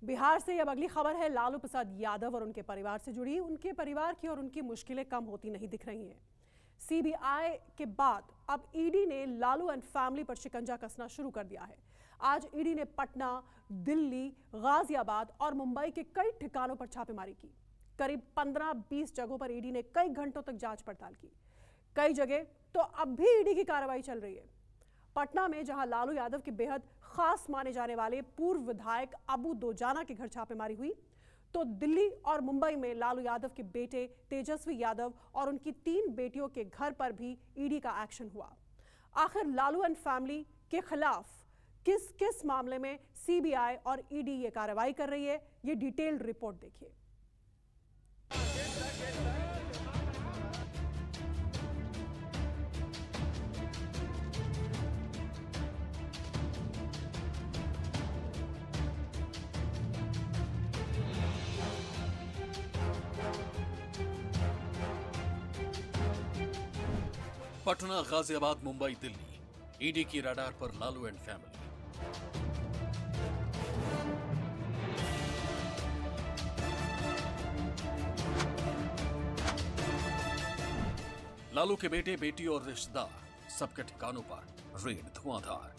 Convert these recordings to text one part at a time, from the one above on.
बिहार से अब अगली खबर है लालू प्रसाद यादव और उनके परिवार से जुड़ी। उनके परिवार की और उनकी मुश्किलें कम होती नहीं दिख रही हैं। सीबीआई के बाद अब ईडी ने लालू एंड फैमिली पर शिकंजा कसना शुरू कर दिया है। आज ईडी ने पटना, दिल्ली, गाजियाबाद और मुंबई के कई ठिकानों पर छापेमारी की। करीब 15-20 जगहों पर ईडी ने कई घंटों तक जांच पड़ताल की। कई जगह तो अब भी ईडी की कार्रवाई चल रही है। पटना में जहां लालू यादव के बेहद खास माने जाने वाले पूर्व विधायक अबू दोजाना के घर छापेमारी हुई, तो दिल्ली और मुंबई में लालू यादव के बेटे तेजस्वी यादव और उनकी 3 बेटियों के घर पर भी ईडी का एक्शन हुआ। आखिर लालू एंड फैमिली के खिलाफ किस किस मामले में सीबीआई और ईडी ये कार्रवाई कर रही है, ये डिटेल्ड रिपोर्ट देखिए। पटना, गाजियाबाद, मुंबई, दिल्ली, ईडी की रडार पर लालू एंड फैमिली। लालू के बेटे, बेटी और रिश्तेदार, सबके ठिकानों पर रेड धुआंधार।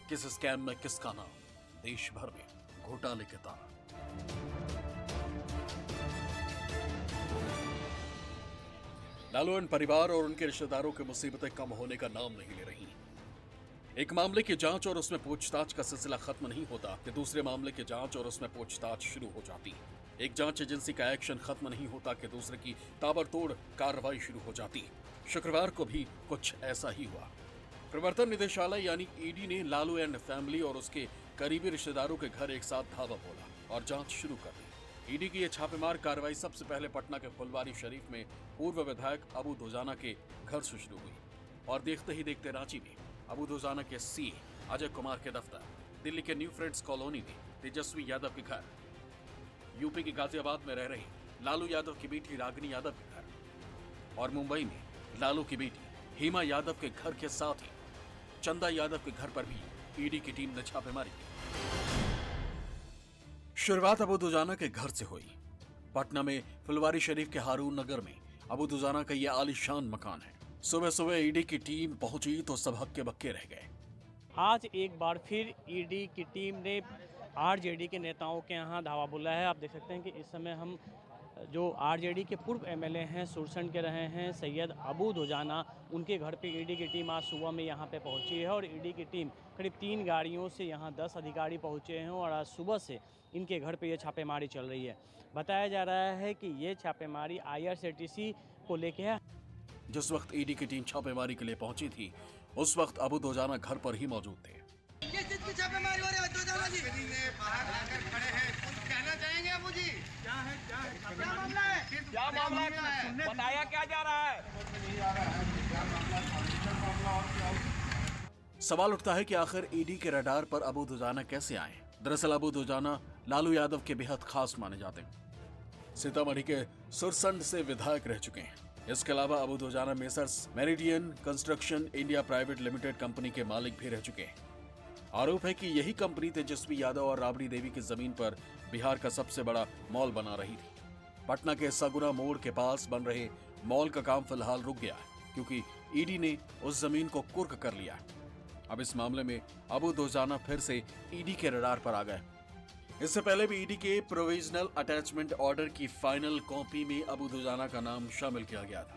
किस स्कैम में किसका नाम, देश भर में घोटाले के तार। लालू एंड परिवार और उनके रिश्तेदारों की मुसीबतें कम होने का नाम नहीं ले रही। एक मामले की जांच और उसमें पूछताछ का सिलसिला खत्म नहीं होता कि दूसरे मामले की जांच और उसमें पूछताछ शुरू हो जाती। एक जांच एजेंसी का एक्शन खत्म नहीं होता कि दूसरे की ताबड़तोड़ कार्रवाई शुरू हो जाती। शुक्रवार को भी कुछ ऐसा ही हुआ। प्रवर्तन निदेशालय यानी ईडी ने लालू एंड फैमिली और उसके करीबी रिश्तेदारों के घर एक साथ धावा बोला और जांच शुरू कर दी। ईडी की यह छापेमार कार्रवाई सबसे पहले पटना के फुलवारी शरीफ में पूर्व विधायक अबू दोजाना के घर से शुरू हुई और देखते ही देखते रांची में अबू दोजाना के सीए अजय कुमार के दफ्तर, दिल्ली के न्यू फ्रेंड्स कॉलोनी में तेजस्वी यादव के घर, यूपी के गाजियाबाद में रह रहे लालू यादव की बेटी रागिनी यादव के घर और मुंबई में लालू की बेटी हेमा यादव के घर के साथ ही चंदा यादव के घर पर भी ईडी की टीम ने छापेमारी की। शुरुआत अबू दोजाना के घर से हुई। पटना में फुलवारी शरीफ के हारून नगर में अबू दोजाना का यह आलीशान मकान है। सुबह सुबह ईडी की टीम पहुंची तो सब हक्के बक्के रह गए। आज एक बार फिर ईडी की टीम ने आरजेडी के नेताओं के यहाँ धावा बोला है। आप देख सकते हैं कि इस समय हम जो आरजेडी के पूर्व एमएलए हैं, सुरसंड के रहे हैं सैयद अबू दोजाना, उनके घर पे ईडी की टीम आज सुबह में यहाँ पे पहुँची है और ईडी की टीम करीब 3 गाड़ियों से यहाँ 10 अधिकारी पहुँचे हैं और आज सुबह से इनके घर पे ये छापेमारी चल रही है। बताया जा रहा है कि ये छापेमारी IRCTC को लेके है। जिस वक्त ईडी की टीम छापेमारी के लिए पहुंची थी उस वक्त अबू दोजाना घर पर ही मौजूद थे। किस चीज की छापेमारी हो रही है? दोजाना जी बाहर आकर खड़े हैं, कुछ कहना चाहेंगे अबू जी? क्या मामला है? क्या मामला है? बताया क्या जा रहा है? सवाल उठता है कि आखिर ईडी के रडार पर अबू दोजाना कैसे आए। दरअसल अबू दोजाना लालू यादव के बेहद खास माने जाते हैं। सीतामढ़ी के सुरसंड से विधायक रह चुके हैं। इसके अलावा Abu Dujana Messrs Meridian Construction India Private Limited company के मालिक भी रह चुके हैं। आरोप है कि यही कंपनी तेजस्वी यादव और राबड़ी देवी की जमीन पर बिहार का सबसे बड़ा मॉल बना रही थी। पटना के सगुना मोड़ के पास बन रहे मॉल का काम फिलहाल रुक गया क्योंकि ईडी ने उस जमीन को कुर्क कर लिया। अब इस मामले में अबू दोजाना फिर से ईडी के रडार पर आ गए। इससे पहले भी ईडी के प्रोविजनल अटैचमेंट ऑर्डर की फाइनल कॉपी में अबू दोजाना का नाम शामिल किया गया था।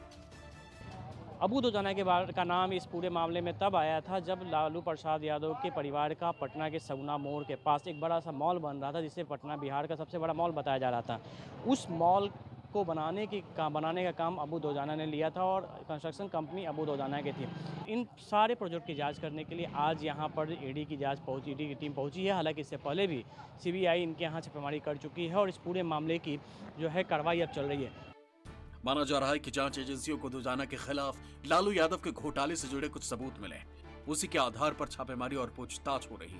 अबू दोजाना का नाम इस पूरे मामले में तब आया था जब लालू प्रसाद यादव के परिवार का पटना के सगुना मोड़ के पास एक बड़ा सा मॉल बन रहा था, जिसे पटना बिहार का सबसे बड़ा मॉल बताया जा रहा था। उस मॉल को बनाने का काम अबू दोजाना ने लिया था और कंस्ट्रक्शन कंपनी अबू दोजाना की थी। इन सारे प्रोजेक्ट की जांच करने के लिए आज यहां पर ईडी की टीम पहुंची है। हालांकि इससे पहले भी सीबीआई इनके यहां छापेमारी कर चुकी है और इस पूरे मामले की जो है कार्रवाई अब चल रही है। माना जा रहा है कि जांच एजेंसियों को दोजाना के खिलाफ लालू यादव के घोटाले से जुड़े कुछ सबूत मिले, उसी के आधार पर छापेमारी और पूछताछ हो रही।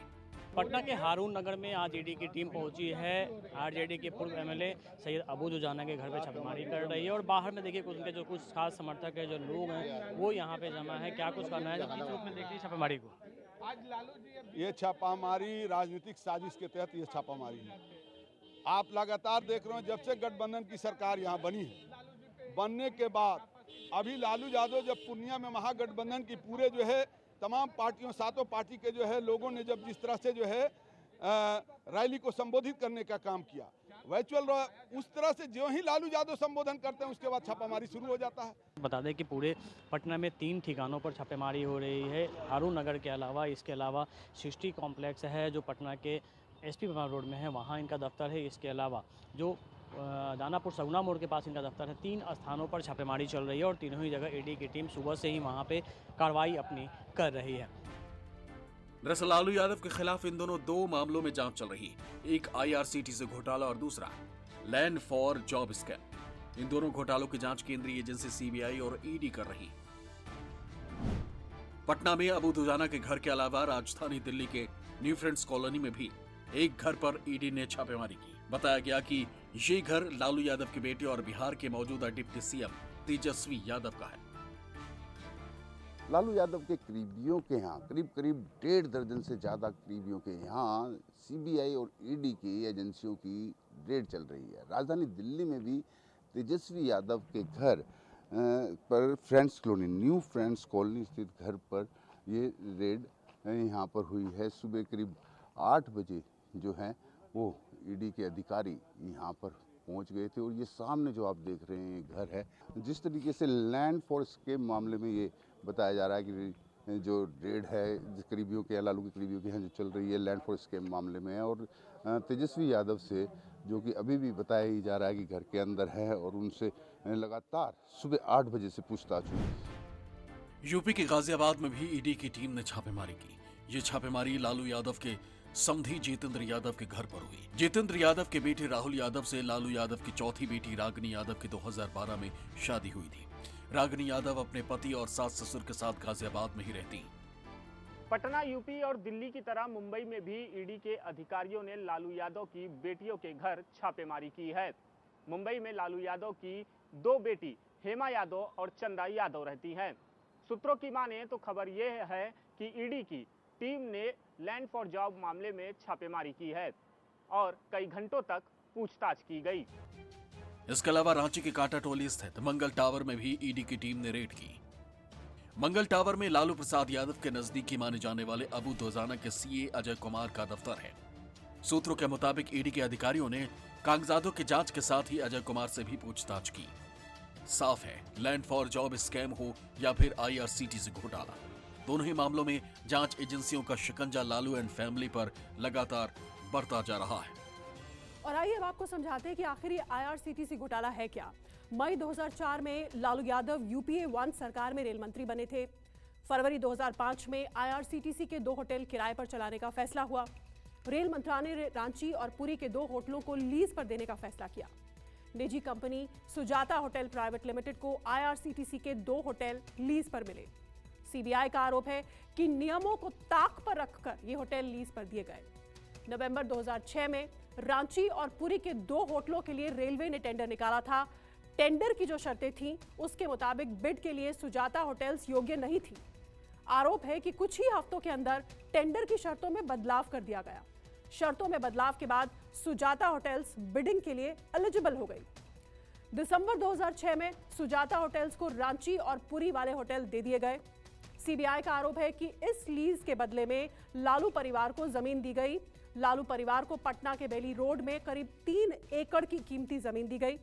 पटना के हारून नगर में आज ईडी की टीम पहुंची है। आरजेडी के पूर्व एमएलए सैयद अबू दुजाना के घर पे छापेमारी कर रही है और बाहर में देखिए उनके जो कुछ खास समर्थक है, जो लोग हैं वो यहाँ पे जमा है। क्या कुछ करना है, जो किस रूप में देखिए छापेमारी को? ये छापामारी राजनीतिक साजिश के तहत ये छापामारी है। आप लगातार देख रहे हो जब से गठबंधन की सरकार यहाँ बनी है, बनने के बाद अभी लालू यादव जब पूर्णिया में महागठबंधन की पूरे जो है तमाम पार्टियों, सातों पार्टी के जो है लोगों ने जब जिस तरह से जो है रैली को संबोधित करने का काम किया, वर्चुअल उस तरह से जो ही लालू यादव संबोधन करते हैं उसके बाद छापामारी शुरू हो जाता है। बता दें कि पूरे पटना में 3 ठिकानों पर छापेमारी हो रही है। हारून नगर के अलावा इसके अलावा सृष्टि कॉम्प्लेक्स है जो पटना के एसपी रोड में है, वहाँ इनका दफ्तर है। इसके अलावा जो दानापुर सगुना मोड़ के पास इनका दफ्तर है। 3 स्थानों पर छापेमारी चल रही है और तीनों ही जगह ईडी की टीम सुबह से ही वहाँ पे कार्रवाई अपनी कर रही है। दरअसल लालू यादव के खिलाफ इन दोनों 2 मामलों में जांच चल रही है। एक IRCTC घोटाला और दूसरा लैंड फॉर जॉब स्कैम। इन दोनों घोटालों की जांच केंद्रीय एजेंसी CBI और ED कर रही है। पटना में अबू दुजाना के घर के अलावा राजधानी दिल्ली के न्यू फ्रेंड्स कॉलोनी में भी एक घर पर ED ने छापेमारी की। बताया गया कि ये घर लालू यादव के बेटे और बिहार के मौजूदा डिप्टी CM तेजस्वी यादव का है। लालू यादव के करीबियों के यहाँ करीब 1.5 दर्जन से ज़्यादा करीबियों के यहाँ CBI और ED की एजेंसियों की रेड चल रही है। राजधानी दिल्ली में भी तेजस्वी यादव के घर पर friends colony, new friends colony स्थित घर पर ये रेड यहाँ पर हुई है। सुबह करीब 8 बजे जो है वो ED के अधिकारी यहाँ पर पहुँच गए थे और ये सामने जो आप देख रहे हैं घर है। जिस तरीके से लैंड फॉर स्कैम मामले में ये बताया जा रहा है कि जो रेड है करीबियों के, लालू के करीबियों के यहाँ जो चल रही है लैंड फॉर स्कैम मामले में है और तेजस्वी यादव से जो कि अभी भी बताया ही जा रहा है कि घर के अंदर है और उनसे लगातार सुबह 8 बजे से पूछताछ हुई। यूपी के गाजियाबाद में भी ED की टीम ने छापेमारी की। ये छापेमारी लालू यादव के समधी जितेंद्र यादव के घर पर हुई। जितेंद्र यादव के बेटे राहुल यादव से लालू यादव की चौथी बेटी रागिनी यादव की 2012 में शादी हुई थी। रागिनी यादव अपने पति और सास ससुर के साथ गाजियाबाद में ही रहती। पटना, यूपी और दिल्ली की तरह मुंबई में भी ED के अधिकारियों ने लालू यादव की बेटियों के घर छापेमारी की है। मुंबई में लालू यादव की 2 बेटी हेमा यादव और चंदा यादव रहती हैं। सूत्रों की माने तो खबर यह है कि ED की टीम ने लैंड फॉर जॉब मामले में छापेमारी की है और कई घंटों तक पूछताछ की गई। इसके अलावा रांची के कांटा टोली स्थित मंगल टावर में भी ED की टीम ने रेड की। मंगल टावर में लालू प्रसाद यादव के नजदीकी माने जाने वाले अबू दुजाना के CA अजय कुमार का दफ्तर है। सूत्रों के मुताबिक ED के अधिकारियों ने कागजातों की जांच के साथ ही अजय कुमार से भी पूछताछ की। साफ है, लैंड फॉर जॉब स्कैम हो या फिर IRCTC घोटाला, दोनों ही मामलों में जांच एजेंसियों का शिकंजा लालू एंड फैमिली पर लगातार बढ़ता जा रहा है। और आइए अब आपको समझाते हैं कि आखिर ये IRCTC घोटाला है क्या। मई 2004 में लालू यादव UPA 1 सरकार में रेल मंत्री बने थे। फरवरी 2005 में IRCTC के 2 होटल किराए पर चलाने का फैसला हुआ। रेल मंत्रालय ने रांची और पुरी के 2 होटलों को लीज पर देने का फैसला किया। निजी company Sujata hotel private limited को IRCTC के 2 होटल लीज पर मिले। CBI का आरोप है कि नियमों को ताक पर रखकर ये होटल लीज पर दिए गए। नवंबर 2006 में रांची और पुरी के 2 होटलों के लिए रेलवे ने टेंडर निकाला था। टेंडर की जो शर्तें थीं उसके मुताबिक बिड के लिए सुजाता होटल्स योग्य नहीं थी। आरोप है कि कुछ ही हफ्तों के अंदर टेंडर की शर्तों में बदलाव कर दिया गया। शर्तों में बदलाव के बाद सुजाता होटल्स बिडिंग के लिए एलिजिबल हो गई। दिसंबर 2006 में सुजाता होटल्स को रांची और पुरी वाले होटल दे दिए गए। CBI का आरोप है कि इस लीज के बदले में लालू परिवार को जमीन दी गई। लालू परिवार को पटना के बेली रोड में करीब 3 एकड़ की कीमती जमीन दी गई।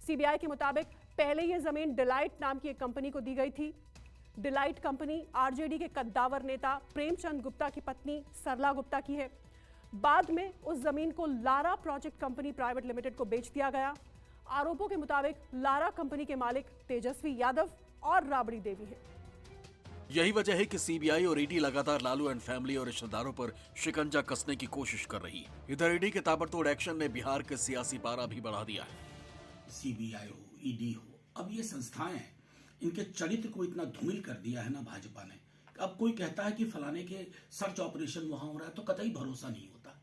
CBI के मुताबिक पहले यह जमीन डिलाइट नाम की एक कंपनी को दी गई थी। डिलाइट कंपनी RJD के कद्दावर नेता प्रेमचंद गुप्ता की पत्नी सरला गुप्ता की है। बाद में उस जमीन को Lara project company private limited को बेच दिया गया। आरोपों के मुताबिक लारा कंपनी के मालिक तेजस्वी यादव और राबड़ी देवी है। यही वजह है कि CBI और ED लगातार लालू एंड फैमिली और रिश्तेदारों पर शिकंजा कसने की कोशिश कर रही है। इधर ED के ताबड़तोड़ एक्शन ने बिहार के सियासी पारा भी बढ़ा दिया है। CBI हो, ED हो, अब ये संस्थाएं हैं, इनके चरित्र को इतना धूमिल कर दिया है ना भाजपा ने। अब कोई कहता है कि फलाने के सर्च ऑपरेशन वहां हो रहा है तो कतई भरोसा नहीं होता।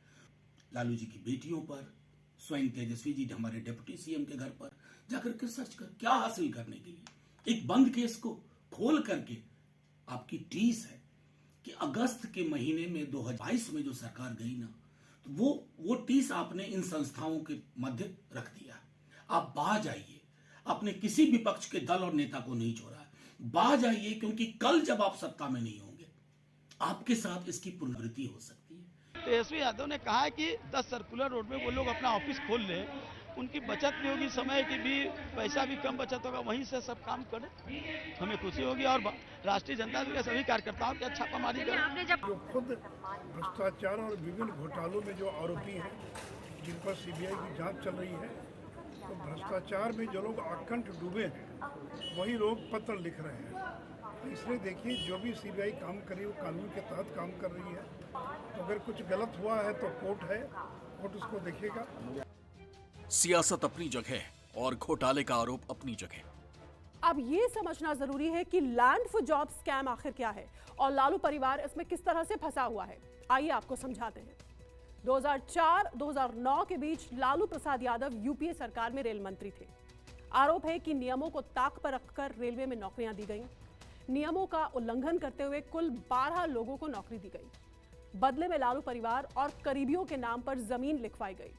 लालू जी की बेटियों पर, स्वयं तेजस्वी जी हमारे डिप्टी सीएम के घर पर जाकर के सर्च कर क्या हासिल करने के लिए? एक बंद केस को खोल करके आपकी टीस है कि अगस्त के महीने में 2022 में जो सरकार गई ना, तो वो टीस आपने इन संस्थाओं के मध्य रख दिया। आप बाज आइए, आपने किसी विपक्ष के दल और नेता को नहीं छोड़ा, बाज आइए, क्योंकि कल जब आप सत्ता में नहीं होंगे आपके साथ इसकी पुनरावृत्ति हो सकती है। तेजस्वी यादव ने कहा है कि 10 सर्कुलर रोड में वो लोग अपना ऑफिस खोल ले, उनकी बचत भी होगी, समय की भी, पैसा भी कम बचत होगा, वहीं से सब काम करें, हमें खुशी होगी। और राष्ट्रीय जनता दल के सभी कार्यकर्ताओं की छापामारी करें। जो खुद भ्रष्टाचार और विभिन्न घोटालों में जो आरोपी हैं, जिन पर सीबीआई की जांच चल रही है, तो भ्रष्टाचार में जो लोग आकंठ डूबे हैं वही लोग पत्र लिख रहे हैं। इसलिए देखिए, जो भी सीबीआई काम कर रही है वो कानून के तहत काम कर रही है। तो अगर कुछ गलत हुआ है तो कोर्ट है, कोर्ट उसको देखेगा। सियासत अपनी जगह और घोटाले का आरोप अपनी जगह। अब ये समझना जरूरी है कि लैंड फॉर जॉब स्कैम आखिर क्या है और लालू परिवार इसमें किस तरह से फंसा हुआ है। आइए आपको समझाते हैं। 2004-2009 के बीच लालू प्रसाद यादव यूपीए सरकार में रेल मंत्री थे। आरोप है कि नियमों को ताक पर रखकर रेलवे में नौकरियां दी गईं। नियमों का उल्लंघन करते हुए कुल 12 लोगों को नौकरी दी गई। बदले में लालू परिवार और करीबियों के नाम पर जमीन लिखवाई गई।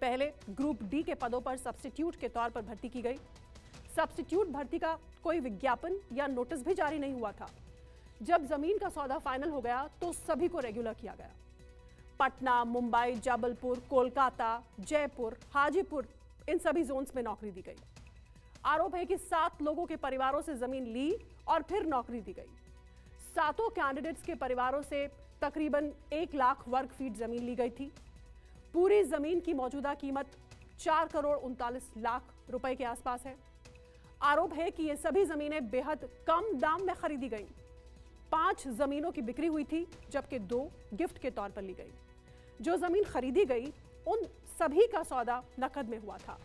पहले ग्रुप डी के पदों पर सब्स्टिट्यूट के तौर पर भर्ती की गई। सब्स्टिट्यूट भर्ती का कोई विज्ञापन या नोटिस भी जारी नहीं हुआ था। जब जमीन का सौदा फाइनल हो गया तो सभी को रेगुलर किया गया। पटना, मुंबई, जबलपुर, कोलकाता, जयपुर, हाजीपुर, इन सभी जोन्स में नौकरी दी गई। आरोप है कि 7 लोगों के परिवारों से जमीन ली और फिर नौकरी दी गई। 7 कैंडिडेट्स के परिवारों से तकरीबन 1 लाख वर्ग फीट जमीन ली गई थी। पूरी जमीन की मौजूदा कीमत 4 करोड़ 39 लाख रुपए के आसपास है। आरोप है कि ये सभी जमीनें बेहद कम दाम में खरीदी गई। 5 जमीनों की बिक्री हुई थी, जबकि 2 गिफ्ट के तौर पर ली गई। जो जमीन खरीदी गई उन सभी का सौदा नकद में हुआ था।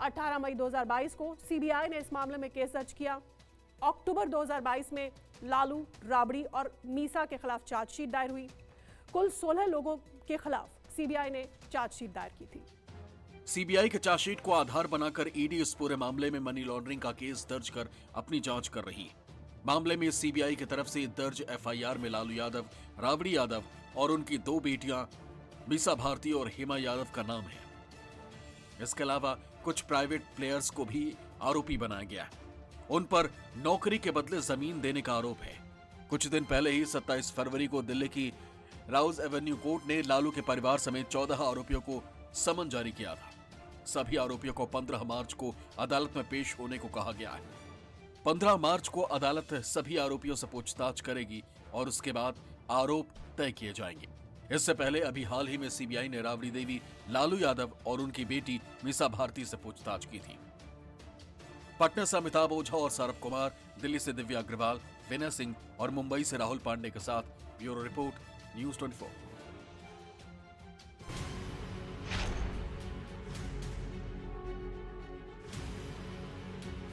18 मई 2022 को सीबीआई ने इस मामले में केस दर्ज किया। अक्टूबर 2022 में लालू, राबड़ी और मीसा के खिलाफ चार्जशीट दायर हुई। कुल 16 लोगों के खिलाफ सीबीआई ने चार्जशीट दायर की थी। सीबीआई के चार्जशीट को आधार बनाकर ईडी इस पूरे मामले में मनी लॉन्ड्रिंग का केस दर्ज कर अपनी जांच कर रही है। मामले में सीबीआई की तरफ से दर्ज एफआईआर में लालू यादव, राबड़ी यादव और उनकी 2 बेटियां मीसा भारती और हेमा यादव का नाम है। इसके अलावा कुछ प्राइवेट प्लेयर्स को भी आरोपी बनाया गया है। उन पर नौकरी के बदले जमीन देने का आरोप है। कुछ दिन पहले ही 27 फरवरी को दिल्ली की राउज एवेन्यू कोर्ट ने लालू के परिवार समेत 14 आरोपियों को समन जारी किया था। सभी आरोपियों को 15 मार्च को अदालत में पेश होने को कहा गया है। 15 मार्च को अदालत सभी आरोपियों से पूछताछ करेगी और उसके बाद आरोप तय किए जाएंगे। इससे पहले अभी हाल ही में सीबीआई ने राबड़ी देवी, लालू यादव और उनकी बेटी मीसा भारती से पूछताछ की थी। पटना से अमिताभ ओझा और सौरभ कुमार, दिल्ली से दिव्या अग्रवाल, विनय सिंह और मुंबई से राहुल पांडे के साथ ब्यूरो रिपोर्ट, न्यूज़ 24।